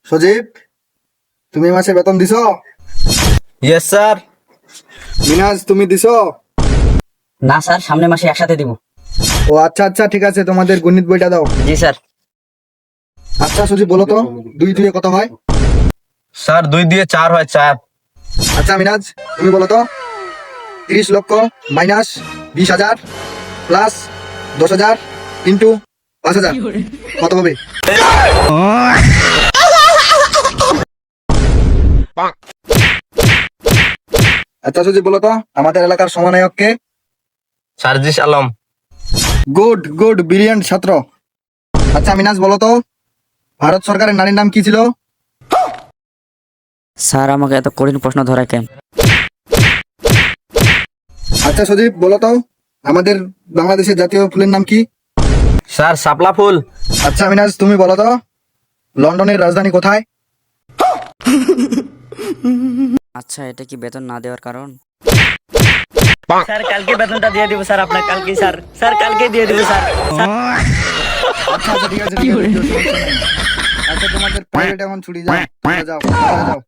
সজীব, তুমি মাসে বেতন দিছো? Yes sir. মিনাজ, তুমি দিছো? না স্যার, সামনের মাসে একসাথে দিব। ও আচ্ছা আচ্ছা, ঠিক আছে, তোমাদের গণিত বইটা দাও। জি স্যার। আচ্ছা সজীব, বলো তো 2 দিয়ে কত হয়? স্যার 2 দিয়ে 4 হয় 4। আচ্ছা মিনাজ, তুমি বলো তো 30 লক্ষ মাইনাস 20,000 প্লাস 10,000 ইন্টু 5,000 কত হবে? আচ্ছা সজীব, বলো তো আমাদের এলাকার সমন্বয়ক কে? Sarjis Alam. Good good, brilliant ছাত্র। আচ্ছা মিনাজ, বলো তো ভারত সরকারের নারীর নাম কি ছিল? স্যার আমাকে এত কঠিন প্রশ্ন ধরায় কেন? আচ্ছা সজীব, বলো তো আমাদের বাংলাদেশের জাতীয় ফুলের নাম কি? স্যার শাপলা ফুল। আচ্ছা মিনাজ, তুমি বলো তো লন্ডনের রাজধানী কোথায়? আচ্ছা, এটা কি বেতন না দেওয়ার কারণ? স্যার কালকে বেতনটা দিয়ে দিব স্যার, আপনার কালকে স্যার, স্যার কালকে দিয়ে দিব স্যার। আচ্ছা আচ্ছা, ঠিক আছে, ঠিক আছে, সমস্যা নেই। আচ্ছা তোমাদের প্রাইভেট এখন ছুটি, যাও তোমরা যাও, তোমরা যাও।